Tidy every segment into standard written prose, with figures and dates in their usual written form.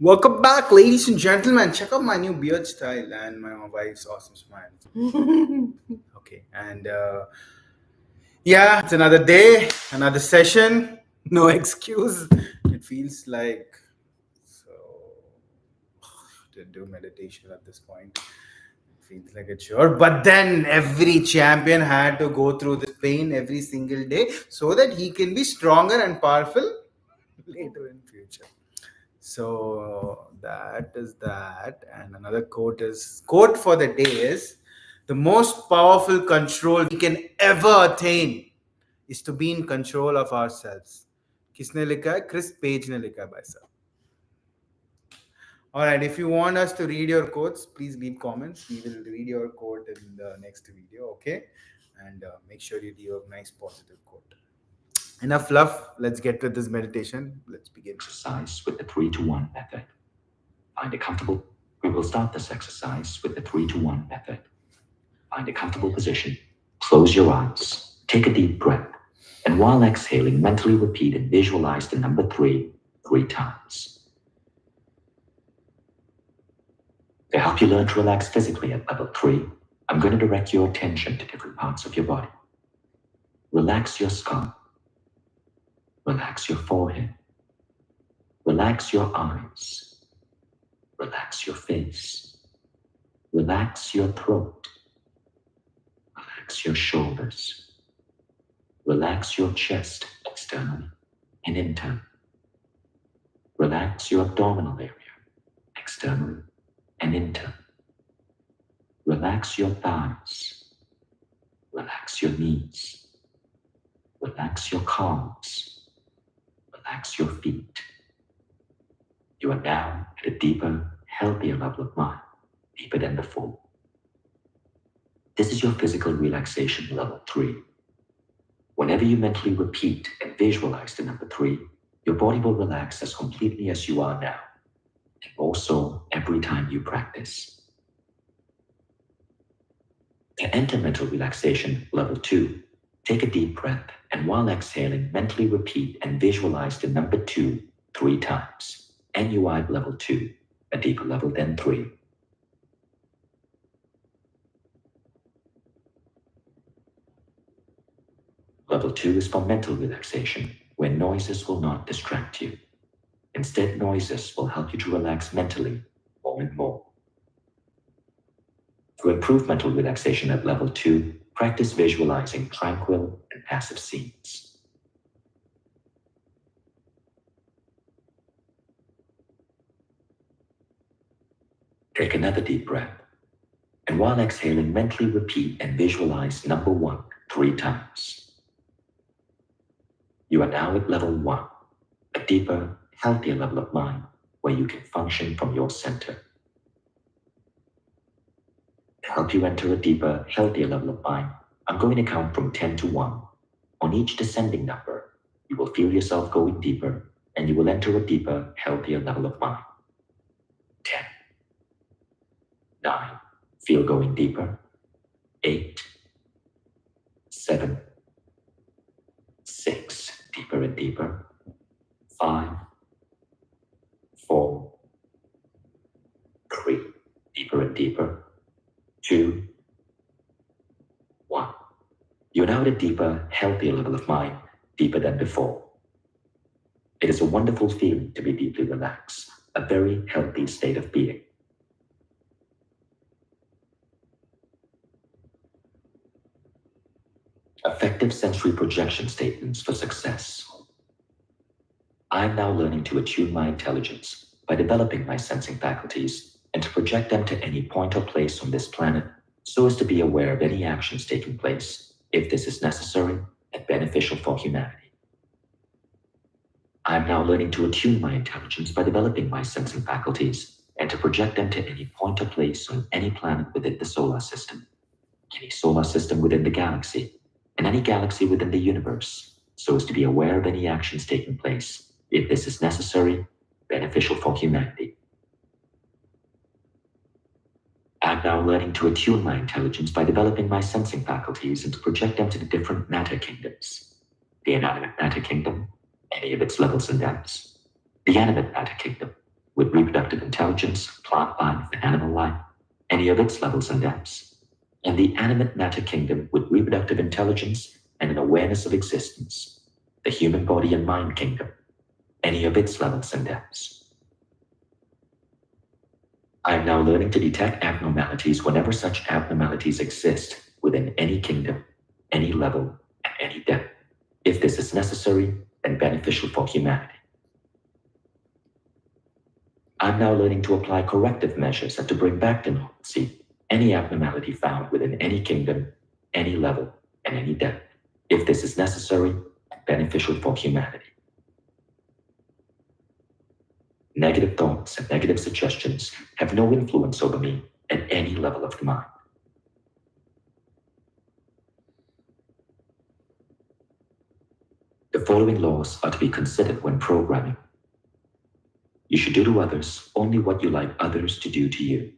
Welcome back, ladies and gentlemen. Check out my new beard style and my wife's awesome smile. Okay, and yeah, it's another day, another session. No excuse. It feels like so to do meditation at this point. It feels like a chore. But then every champion had to go through this pain every single day so that he can be stronger and powerful later in future. So that is that. And another quote for the day is the most powerful control we can ever attain is to be in control of ourselves. किसने लिखा है? Chris Page ने लिखा है भाई साहब. All right, if you want us to read your quotes, please leave comments. We will read your quote in the next video, okay? And make sure you leave a nice positive quote. Enough fluff. Let's get to this meditation. Let's begin. Exercise with the 3-to-1 method. Find a comfortable. We will start this exercise with the 3-to-1 method. Find a comfortable position. Close your eyes. Take a deep breath. And while exhaling, mentally repeat and visualize the number 3 times. To help you learn to relax physically at level 3, I'm going to direct your attention to different parts of your body. Relax your scalp. Relax your forehead. Relax your eyes. Relax your face. Relax your throat. Relax your shoulders. Relax your chest externally and internally. Relax your abdominal area externally and internally. Relax your thighs. Relax your knees. Relax your calves. Relax your feet. You are now at a deeper, healthier level of mind, deeper than before. This is your physical relaxation level 3. Whenever you mentally repeat and visualize the number 3, your body will relax as completely as you are now, and also every time you practice. To enter mental relaxation level 2, take a deep breath and while exhaling, mentally repeat and visualize the number 2 3 times. NUI level 2, a deeper level than 3. Level 2 is for mental relaxation, where noises will not distract you. Instead, noises will help you to relax mentally more and more. To improve mental relaxation at level 2, practice visualizing tranquil and passive scenes. Take another deep breath, and while exhaling, mentally repeat and visualize number 1 3 times. You are now at level 1, a deeper, healthier level of mind where you can function from your center. To help you enter a deeper, healthier level of mind, I'm going to count from 10 to 1. On each descending number, you will feel yourself going deeper and you will enter a deeper, healthier level of mind. 10, 9, feel going deeper. 8, 7, 6, deeper and deeper. 5, 4, 3, deeper and deeper. 2, 1. You're now at a deeper, healthier level of mind, deeper than before. It is a wonderful feeling to be deeply relaxed, a very healthy state of being. Effective sensory projection statements for success. I am now learning to attune my intelligence by developing my sensing faculties and to project them to any point or place on this planet so as to be aware of any actions taking place, if this is necessary and beneficial for humanity. I am now learning to attune my intelligence by developing my sensing faculties and to project them to any point or place on any planet within the solar system, any solar system within the galaxy, and any galaxy within the universe, so as to be aware of any actions taking place, if this is necessary, beneficial for humanity. I'm now learning to attune my intelligence by developing my sensing faculties and to project them to the different matter kingdoms. The inanimate matter kingdom, any of its levels and depths. The animate matter kingdom, with reproductive intelligence, plant life, animal life, any of its levels and depths, and the animate matter kingdom with reproductive intelligence and an awareness of existence, the human body and mind kingdom, any of its levels and depths. I am now learning to detect abnormalities whenever such abnormalities exist within any kingdom, any level, and any depth, if this is necessary and beneficial for humanity. I'm now learning to apply corrective measures and to bring back to normalcy any abnormality found within any kingdom, any level, and any depth, if this is necessary and beneficial for humanity. Negative thoughts and negative suggestions have no influence over me at any level of the mind. The following laws are to be considered when programming. You should do to others only what you like others to do to you.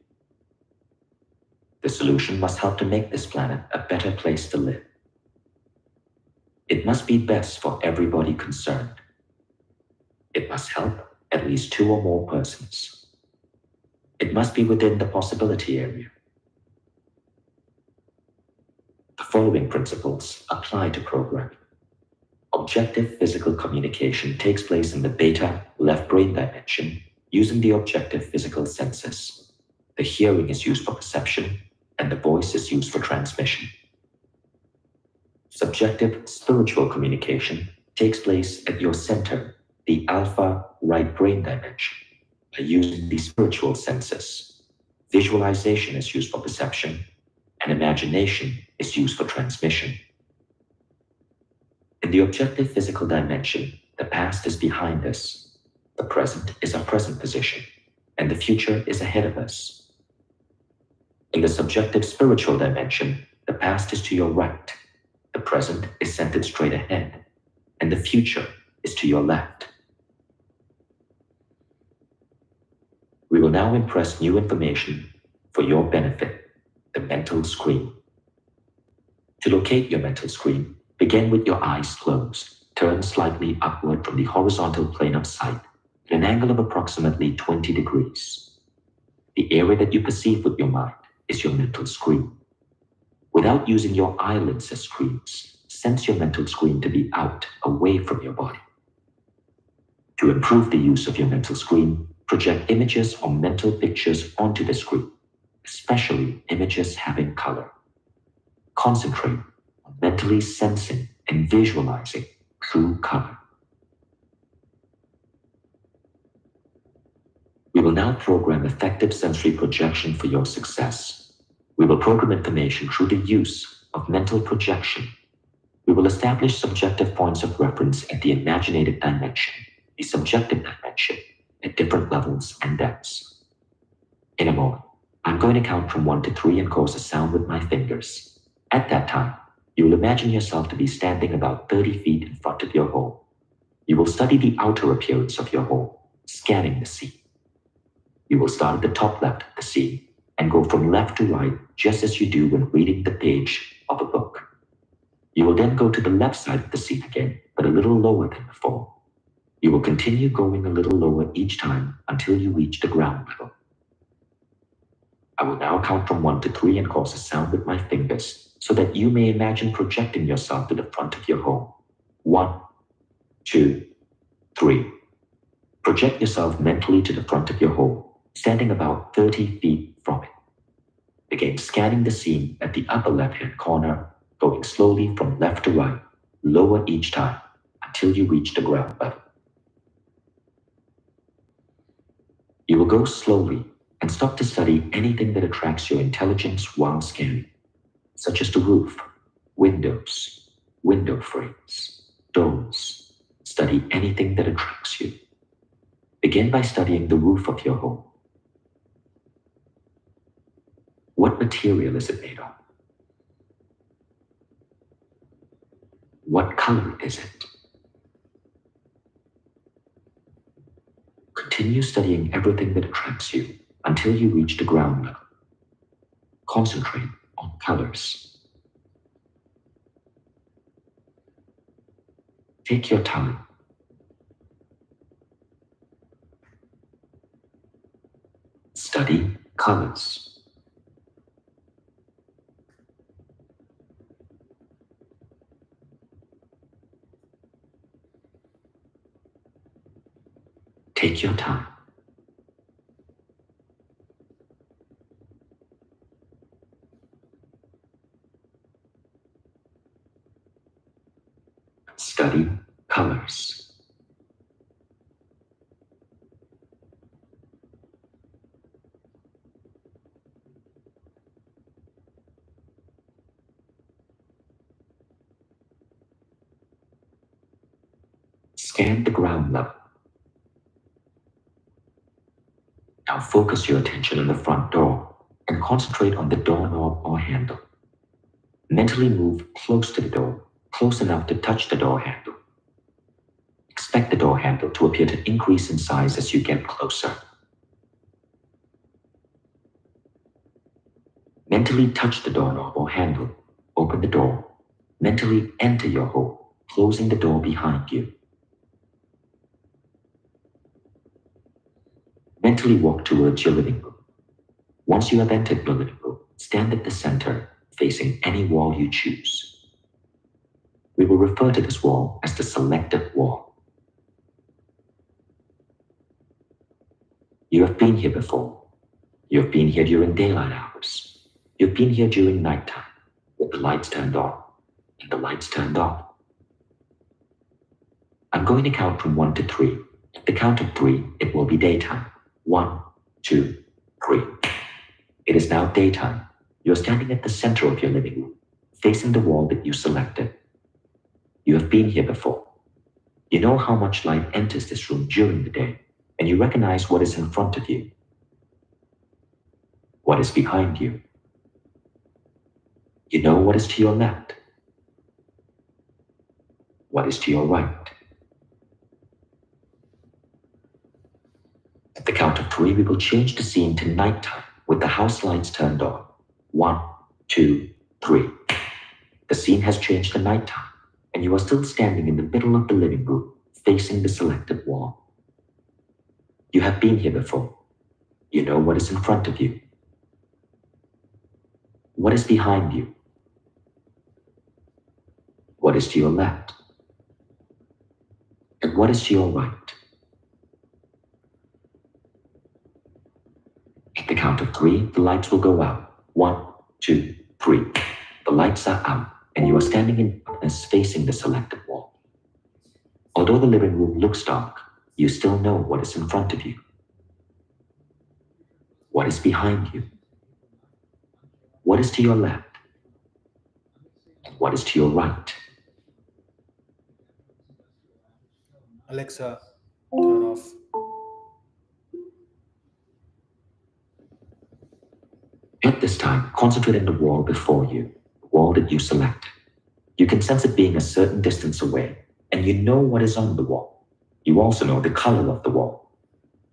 The solution must help to make this planet a better place to live. It must be best for everybody concerned. It must help at least 2 or more persons. It must be within the possibility area. The following principles apply to programming. Objective physical communication takes place in the beta left brain dimension using the objective physical senses. The hearing is used for perception and the voice is used for transmission. Subjective spiritual communication takes place at your center, the alpha right brain dimension, by using the spiritual senses. Visualization is used for perception and imagination is used for transmission. In the objective physical dimension, the past is behind us, the present is our present position, and the future is ahead of us. In the subjective spiritual dimension, the past is to your right, the present is centered straight ahead, and the future is to your left. We will now impress new information for your benefit, the mental screen. To locate your mental screen, begin with your eyes closed. Turn slightly upward from the horizontal plane of sight at an angle of approximately 20 degrees. The area that you perceive with your mind is your mental screen. Without using your eyelids as screens, sense your mental screen to be out, away from your body. To improve the use of your mental screen, project images or mental pictures onto the screen, especially images having color. Concentrate on mentally sensing and visualizing true color. We will now program effective sensory projection for your success. We will program information through the use of mental projection. We will establish subjective points of reference at the imaginative dimension, the subjective dimension, at different levels and depths. In a moment, I'm going to count from 1 to 3 and cause a sound with my fingers. At that time, you will imagine yourself to be standing about 30 feet in front of your home. You will study the outer appearance of your home, scanning the scene. You will start at the top left of the scene and go from left to right just as you do when reading the page of a book. You will then go to the left side of the scene again, but a little lower than before. You will continue going a little lower each time until you reach the ground level. I will now count from 1 to 3 and cause a sound with my fingers so that you may imagine projecting yourself to the front of your home. 1, 2, 3. Project yourself mentally to the front of your home, standing about 30 feet from it. Begin scanning the scene at the upper left-hand corner, going slowly from left to right, lower each time until you reach the ground level. You will go slowly and stop to study anything that attracts your intelligence while scanning, such as the roof, windows, window frames, doors. Study anything that attracts you. Begin by studying the roof of your home. What material is it made of? What color is it? Continue studying everything that attracts you until you reach the ground level. Concentrate on colors. Take your time. Study colors. Take your time. Study colors. Scan the ground level. Now focus your attention on the front door and concentrate on the doorknob or handle. Mentally move close to the door, close enough to touch the door handle. Expect the door handle to appear to increase in size as you get closer. Mentally touch the doorknob or handle. Open the door. Mentally enter your home, closing the door behind you. Mentally walk towards your living room. Once you have entered your living room, stand at the center, facing any wall you choose. We will refer to this wall as the selected wall. You have been here before. You have been here during daylight hours. You've been here during nighttime, with the lights turned on and the lights turned off. I'm going to count from 1 to 3. At the count of 3, it will be daytime. 1, 2, 3. It is now daytime. You're standing at the center of your living room, facing the wall that you selected. You have been here before. You know how much light enters this room during the day, and you recognize what is in front of you. What is behind you? You know what is to your left. What is to your right? At the count of 3, we will change the scene to nighttime with the house lights turned on. 1, 2, 3. The scene has changed to nighttime, and you are still standing in the middle of the living room, facing the selected wall. You have been here before. You know what is in front of you. What is behind you? What is to your left? And what is to your right? At the count of 3, the lights will go out. 1, 2, 3. The lights are out, and you are standing in darkness facing the selected wall. Although the living room looks dark, you still know what is in front of you. What is behind you? What is to your left? And what is to your right? Alexa, turn off. At this time, concentrate on the wall before you, the wall that you selected. You can sense it being a certain distance away, and you know what is on the wall. You also know the color of the wall.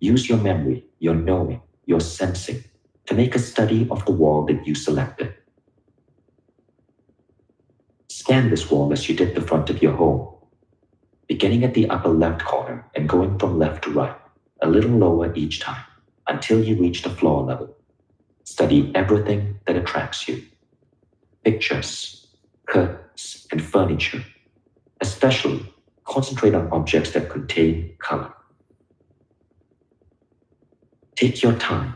Use your memory, your knowing, your sensing to make a study of the wall that you selected. Scan this wall as you did the front of your home, beginning at the upper left corner and going from left to right, a little lower each time, until you reach the floor level. Study everything that attracts you. Pictures, curtains, and furniture. Especially, concentrate on objects that contain color. Take your time.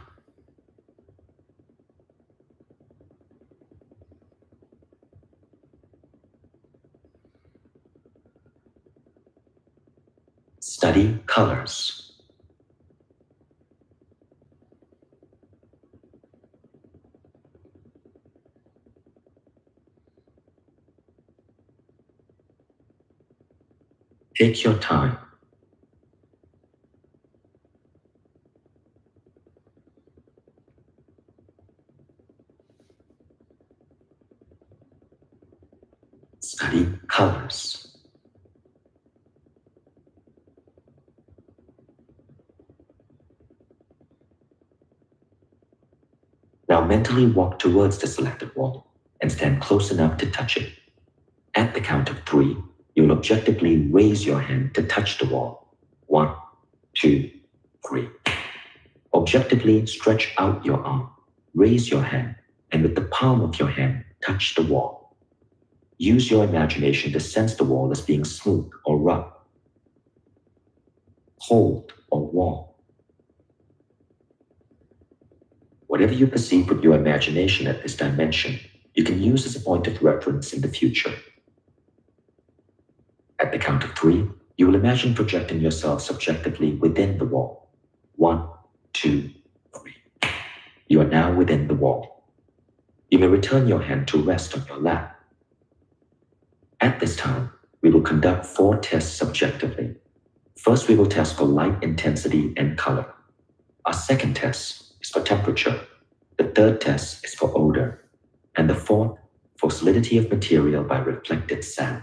Study colors. Take your time. Study colors. Now mentally walk towards the selected wall and stand close enough to touch it. At the count of 3, you will objectively raise your hand to touch the wall. 1, 2, 3. Objectively stretch out your arm, raise your hand, and with the palm of your hand, touch the wall. Use your imagination to sense the wall as being smooth or rough, cold or warm. Whatever you perceive with your imagination at this dimension, you can use as a point of reference in the future. At the count of 3, you will imagine projecting yourself subjectively within the wall. 1, 2, 3. You are now within the wall. You may return your hand to rest on your lap. At this time, we will conduct 4 tests subjectively. First, we will test for light intensity and color. Our second test is for temperature. The third test is for odor. And the fourth, for solidity of material by reflected sound.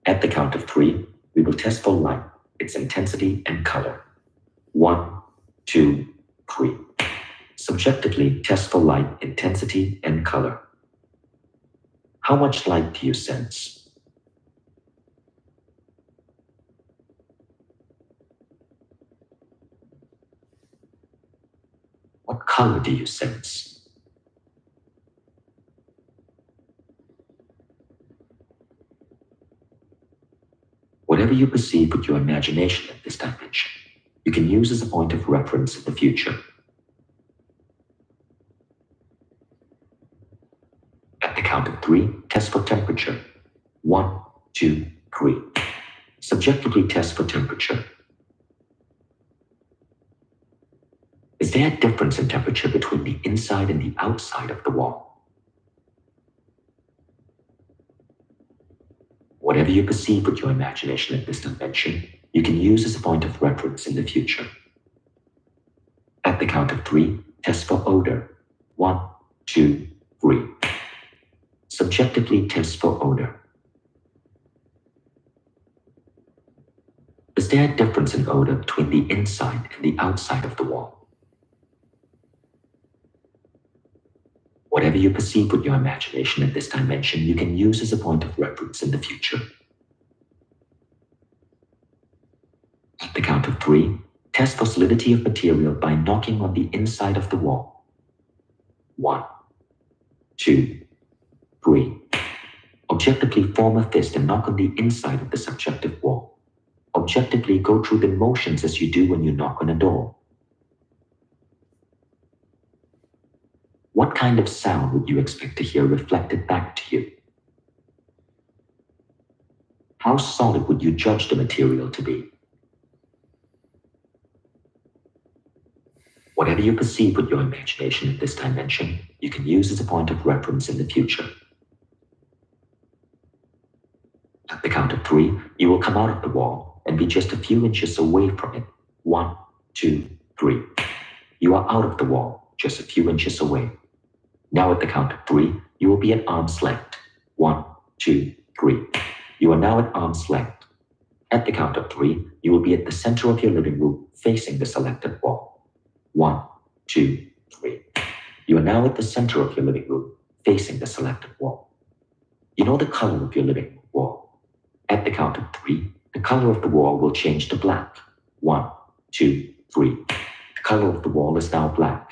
At the count of 3, we will test for light, its intensity and color. 1, 2, 3. Subjectively test for light, intensity, and color. How much light do you sense? What color do you sense? Whatever you perceive with your imagination at this dimension, you can use as a point of reference in the future. At the count of 3, test for temperature. 1, 2, 3. Subjectively test for temperature. Is there a difference in temperature between the inside and the outside of the wall? Whatever you perceive with your imagination at this dimension, you can use as a point of reference in the future. At the count of 3, test for odor. 1, 2, 3. Subjectively test for odor. Is there a difference in odor between the inside and the outside of the wall? Whatever you perceive with your imagination at this dimension, you can use as a point of reference in the future. At the count of 3, test for solidity of material by knocking on the inside of the wall. 1, 2, 3. Objectively form a fist and knock on the inside of the subjective wall. Objectively go through the motions as you do when you knock on a door. What kind of sound would you expect to hear reflected back to you? How solid would you judge the material to be? Whatever you perceive with your imagination in this dimension, you can use as a point of reference in the future. At the count of 3, you will come out of the wall and be just a few inches away from it. 1, 2, 3. You are out of the wall, just a few inches away. Now at the count of 3, you will be at arm's length. 1, 2, 3. You are now at arm's length. At the count of 3, you will be at the center of your living room, facing the selected wall. 1, 2, 3. You are now at the center of your living room, facing the selected wall. You know the color of your living room wall. At the count of 3, the color of the wall will change to black. 1, 2, 3. The color of the wall is now black.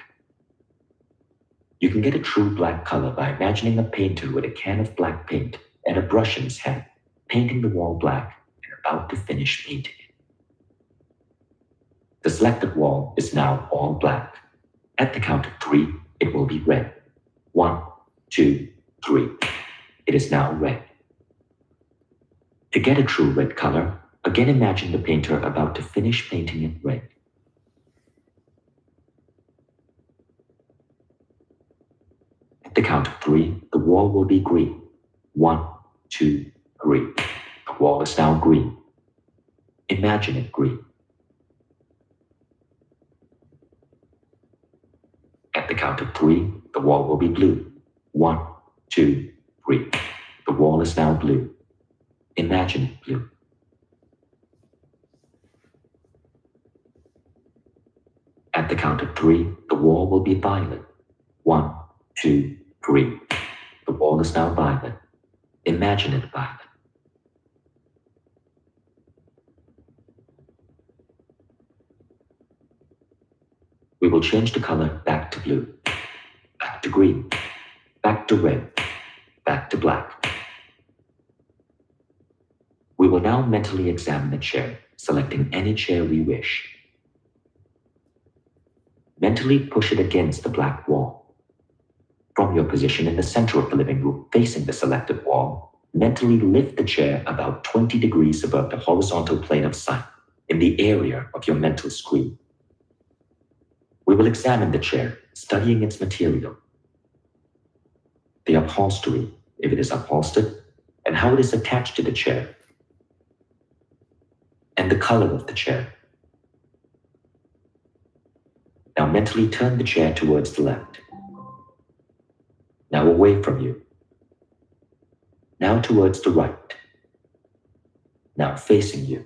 You can get a true black color by imagining a painter with a can of black paint and a brush in his hand, painting the wall black and about to finish painting it. The selected wall is now all black. At the count of 3, it will be red. 1, 2, 3. It is now red. To get a true red color, again imagine the painter about to finish painting it red. At the count of 3, the wall will be green. 1, 2, 3. The wall is now green. Imagine it green. At the count of 3, the wall will be blue. 1, 2, 3. The wall is now blue. Imagine it blue. At the count of 3, the wall will be violet. 1, 2, 3. The wall is now violet. Imagine it violet. We will change the color back to blue, back to green, back to red, back to black. We will now mentally examine the chair, selecting any chair we wish. Mentally push it against the black wall. From your position in the center of the living room facing the selected wall, mentally lift the chair about 20 degrees above the horizontal plane of sight in the area of your mental screen. We will examine the chair, studying its material, the upholstery, if it is upholstered, and how it is attached to the chair, and the color of the chair. Now mentally turn the chair towards the left. Now away from you. Now towards the right. Now facing you.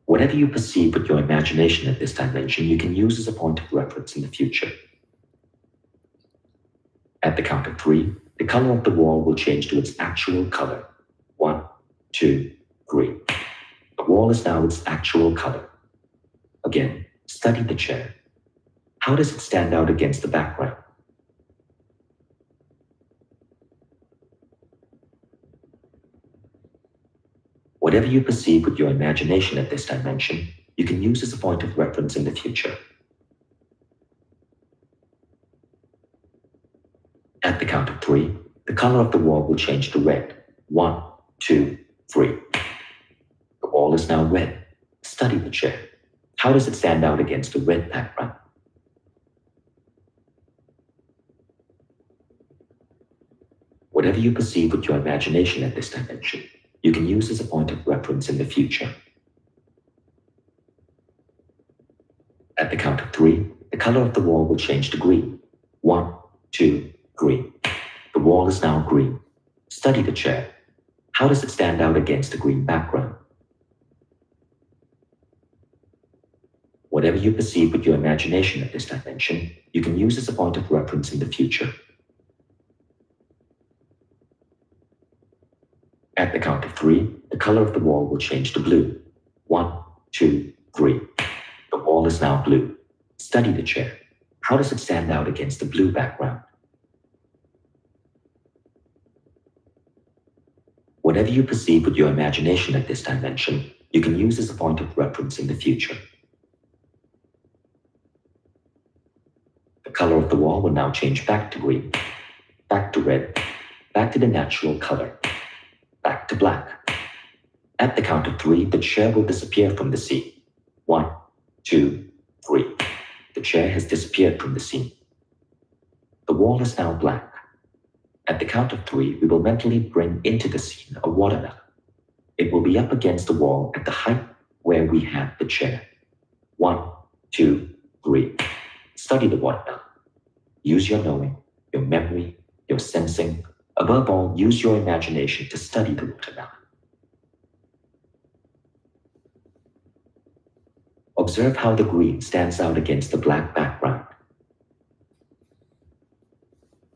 Whatever you perceive with your imagination at this dimension, you can use as a point of reference in the future. At the count of 3, the color of the wall will change to its actual color. 1, 2, 3. The wall is now its actual color. Again, study the chair. How does it stand out against the background? Whatever you perceive with your imagination at this dimension, you can use as a point of reference in the future. At the count of 3, the color of the wall will change to red. 1, 2, 3. The wall is now red. Study the chair. How does it stand out against a red background? Whatever you perceive with your imagination at this dimension, you can use as a point of reference in the future. At the count of 3, the color of the wall will change to green. 1, 2, 3. The wall is now green. Study the chair. How does it stand out against a green background? Whatever you perceive with your imagination at this dimension, you can use as a point of reference in the future. At the count of 3, the color of the wall will change to blue. 1, 2, 3. The wall is now blue. Study the chair. How does it stand out against the blue background? Whatever you perceive with your imagination at this dimension, you can use as a point of reference in the future. The color of the wall will now change back to green, back to red, back to the natural color, back to black. At the count of 3, the chair will disappear from the scene. 1, 2, 3. The chair has disappeared from the scene. The wall is now black. At the count of 3, we will mentally bring into the scene a watermelon. It will be up against the wall at the height where we had the chair. 1, 2, 3. Study the watermelon. Use your knowing, your memory, your sensing. Above all, use your imagination to study the watermelon. Observe how the green stands out against the black background.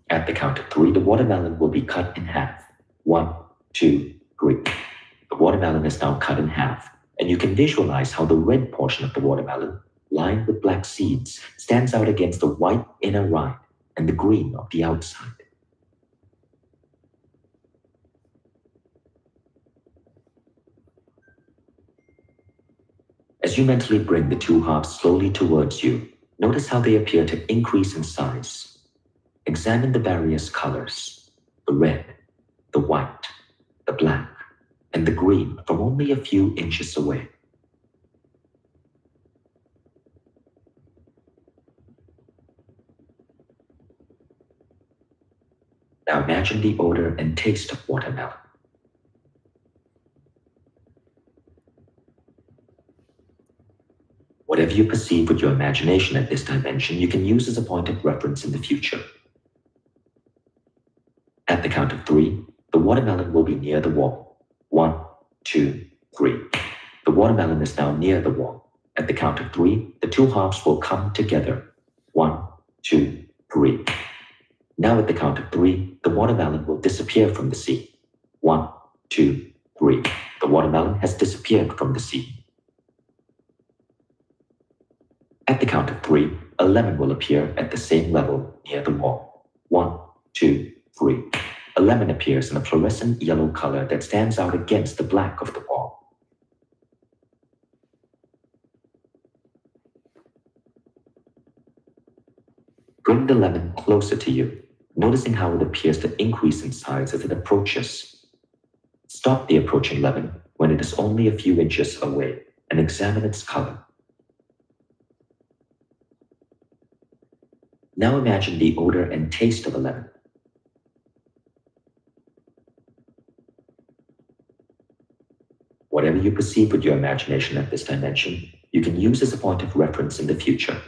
At the count of 3, the watermelon will be cut in half. 1, 2, 3. The watermelon is now cut in half, and you can visualize how the red portion of the watermelon, lined with black seeds, stands out against the white inner rind and the green of the outside. As you mentally bring the two halves slowly towards you, notice how they appear to increase in size. Examine the various colors, the red, the white, the black, and the green from only a few inches away. Now imagine the odor and taste of watermelon. Whatever you perceive with your imagination at this dimension, you can use as a point of reference in the future. At the count of 3, the watermelon will be near the wall. 1, 2, 3. The watermelon is now near the wall. At the count of 3, the two halves will come together. 1, 2, 3. Now at the count of 3, the watermelon will disappear from the scene. 1, 2, 3. The watermelon has disappeared from the scene. At the count of 3, a lemon will appear at the same level near the wall. 1, 2, 3. A lemon appears in a fluorescent yellow color that stands out against the black of the wall. Bring the lemon closer to you, noticing how it appears to increase in size as it approaches. Stop the approaching lemon when it is only a few inches away and examine its color. Now imagine the odor and taste of a lemon. Whatever you perceive with your imagination at this dimension, you can use as a point of reference in the future.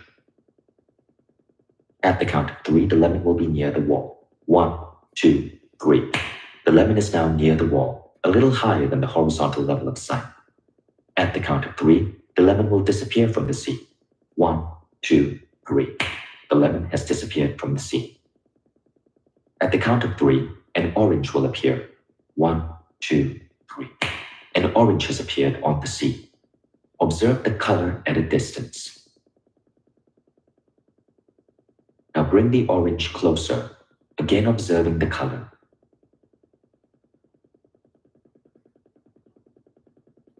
At the count of 3, the lemon will be near the wall. 1, 2, 3. The lemon is now near the wall, a little higher than the horizontal level of sight. At the count of 3, the lemon will disappear from the sea. 1, 2, 3. The lemon has disappeared from the sea. At the count of 3, an orange will appear. 1, 2, 3. An orange has appeared on the sea. Observe the color at a distance. Now bring the orange closer, again observing the color.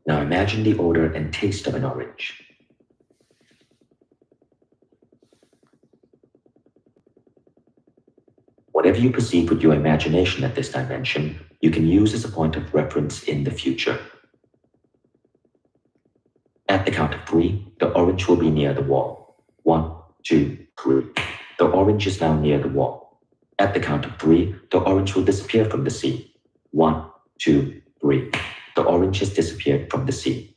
Now imagine the odor and taste of an orange. Whatever you perceive with your imagination at this dimension, you can use as a point of reference in the future. At the count of 3, the orange will be near the wall. 1, 2, 3. The orange is now near the wall. At the count of 3, the orange will disappear from the sea. 1, 2, 3. The orange has disappeared from the sea.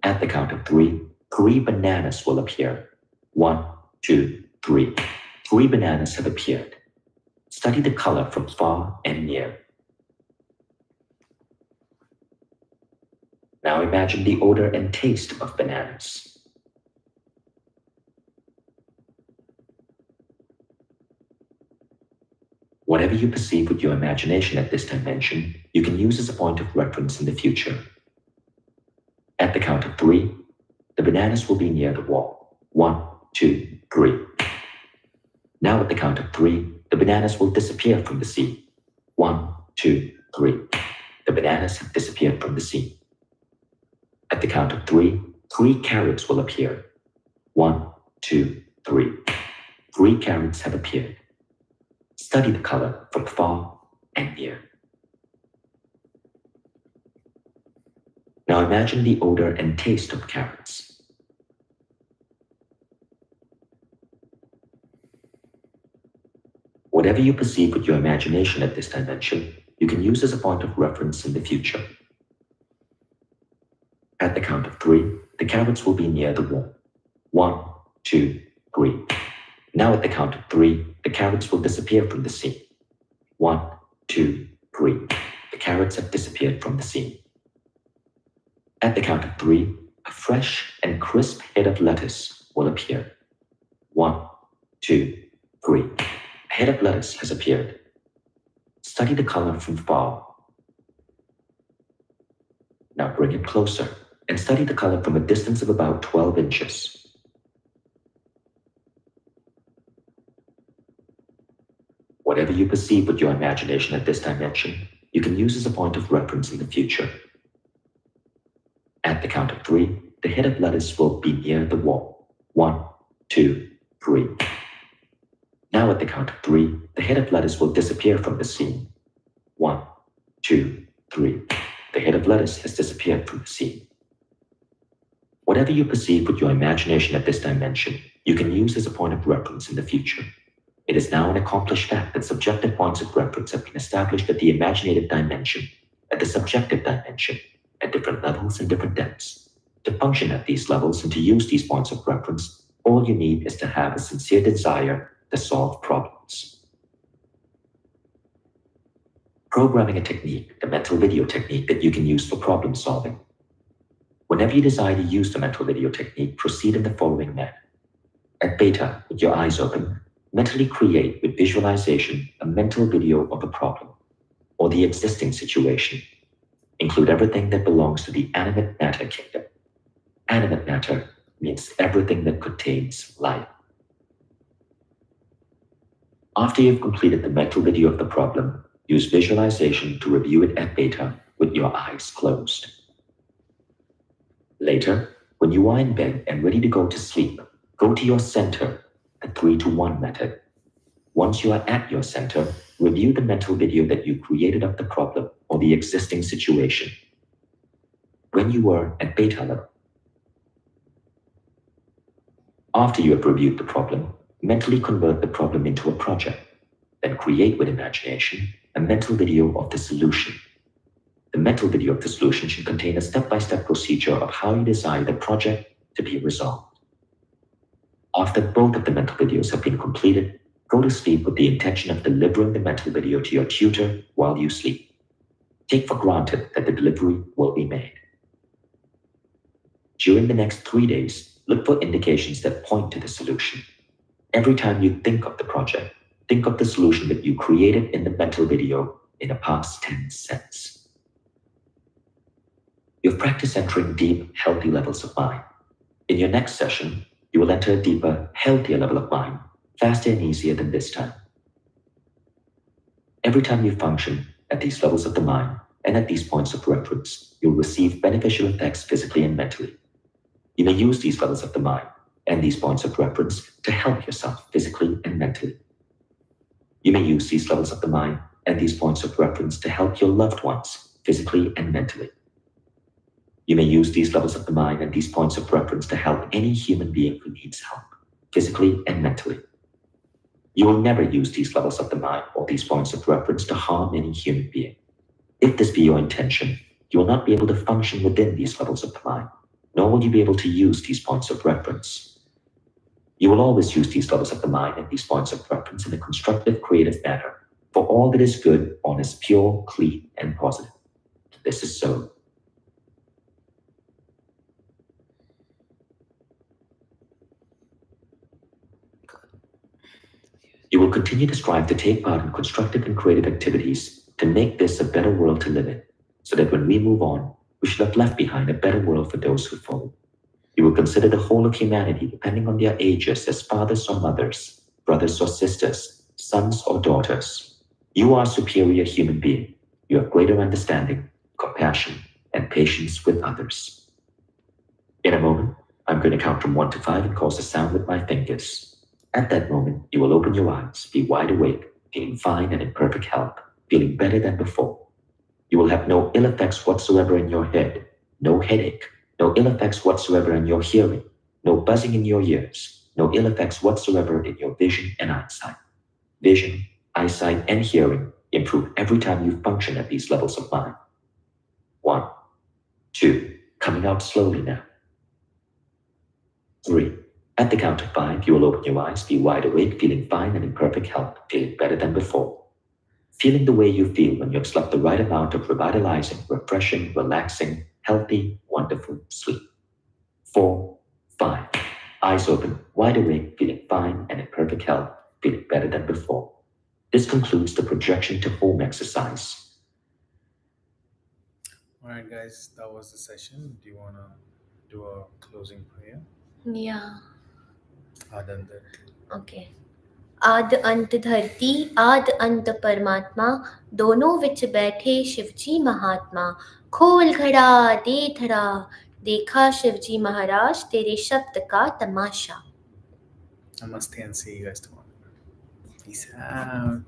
At the count of 3, 3 bananas will appear. 1, 2, 3. 3 bananas have appeared. Study the color from far and near. Now imagine the odor and taste of bananas. Whatever you perceive with your imagination at this dimension, you can use as a point of reference in the future. At the count of 3, the bananas will be near the wall. 1, 2, 3. Now at the count of 3, the bananas will disappear from the sea. 1, 2, 3. The bananas have disappeared from the sea. At the count of 3, 3 carrots will appear. 1, 2, 3. 3 carrots have appeared. Study the color from far and near. Now imagine the odor and taste of carrots. Whatever you perceive with your imagination at this dimension, you can use as a point of reference in the future. At the count of 3, the carrots will be near the wall. 1, 2, 3. Now at the count of 3, the carrots will disappear from the sea. 1, 2, 3. The carrots have disappeared from the sea. At the count of 3, a fresh and crisp head of lettuce will appear. 1, 2, 3. A head of lettuce has appeared. Study the color from far. Now bring it closer and study the color from a distance of about 12 inches. Whatever you perceive with your imagination at this dimension, you can use as a point of reference in the future. At the count of 3, the head of lettuce will be near the wall. 1, 2, 3. Now at the count of 3, the head of lettuce will disappear from the scene. 1, 2, 3. The head of lettuce has disappeared from the scene. Whatever you perceive with your imagination at this dimension, you can use as a point of reference in the future. It is now an accomplished fact that subjective points of reference have been established at the imaginative dimension, at the subjective dimension, at different levels and different depths. To function at these levels and to use these points of reference, all you need is to have a sincere desire to solve problems. Programming a technique, the mental video technique that you can use for problem solving. Whenever you desire to use the mental video technique, proceed in the following manner. At beta, with your eyes open, mentally create with visualization a mental video of a problem or the existing situation. Include everything that belongs to the animate matter kingdom. Animate matter, means everything that contains life. After you've completed the mental video of the problem, use visualization to review it at beta with your eyes closed. Later, when you are in bed and ready to go to sleep, go to your center, the 3-to-1 method. Once you are at your center, review the mental video that you created of the problem or the existing situation when you were at beta level. After you have reviewed the problem, mentally convert the problem into a project, then create with imagination a mental video of the solution. The mental video of the solution should contain a step-by-step procedure of how you desire the project to be resolved. After both of the mental videos have been completed, go to sleep with the intention of delivering the mental video to your tutor while you sleep. Take for granted that the delivery will be made. During the next 3 days, look for indications that point to the solution. Every time you think of the project, think of the solution that you created in the mental video in a past tense sense. You've practiced entering deep, healthy levels of mind. In your next session, you will enter a deeper, healthier level of mind, faster and easier than this time. Every time you function at these levels of the mind and at these points of reference, you'll receive beneficial effects physically and mentally. You may use these levels of the mind and these points of reference to help yourself physically and mentally. You may use these levels of the mind and these points of reference to help your loved ones physically and mentally. You may use these levels of the mind and these points of reference to help any human being who needs help, physically and mentally. You will never use these levels of the mind or these points of reference to harm any human being. If this be your intention, you will not be able to function within these levels of the mind, nor will you be able to use these points of reference. You will always use these levels of the mind and these points of reference in a constructive, creative manner for all that is good, honest, pure, clean, and positive. This is so. You will continue to strive to take part in constructive and creative activities to make this a better world to live in, so that when we move on, we should have left behind a better world for those who follow. You will consider the whole of humanity, depending on their ages, as fathers or mothers, brothers or sisters, sons or daughters. You are a superior human being. You have greater understanding, compassion, and patience with others. In a moment, I'm going to count from 1 to 5 and cause a sound with my fingers. At that moment, you will open your eyes, be wide awake, feeling fine and in perfect health, feeling better than before. You will have no ill effects whatsoever in your head, no headache, no ill effects whatsoever in your hearing, no buzzing in your ears, no ill effects whatsoever in your vision and eyesight. Vision, eyesight, and hearing improve every time you function at these levels of mind. 1, 2, coming out slowly now. 3. At the count of 5, you will open your eyes, be wide awake, feeling fine and in perfect health, feeling better than before. Feeling the way you feel when you have slept the right amount of revitalizing, refreshing, relaxing, healthy, wonderful sleep. 4, 5. Eyes open, wide awake, feeling fine and in perfect health, feeling better than before. This concludes the projection to home exercise. All right, guys, that was the session. Do you want to do a closing prayer? Yeah. Adanda. Okay. आद अंत धरती आद अंत परमात्मा दोनों विच बैठे शिवजी महात्मा खोल घड़ा दे धड़ा देखा शिवजी महाराज तेरे शब्द का तमाशा. Namaste and see you guys tomorrow. Peace out.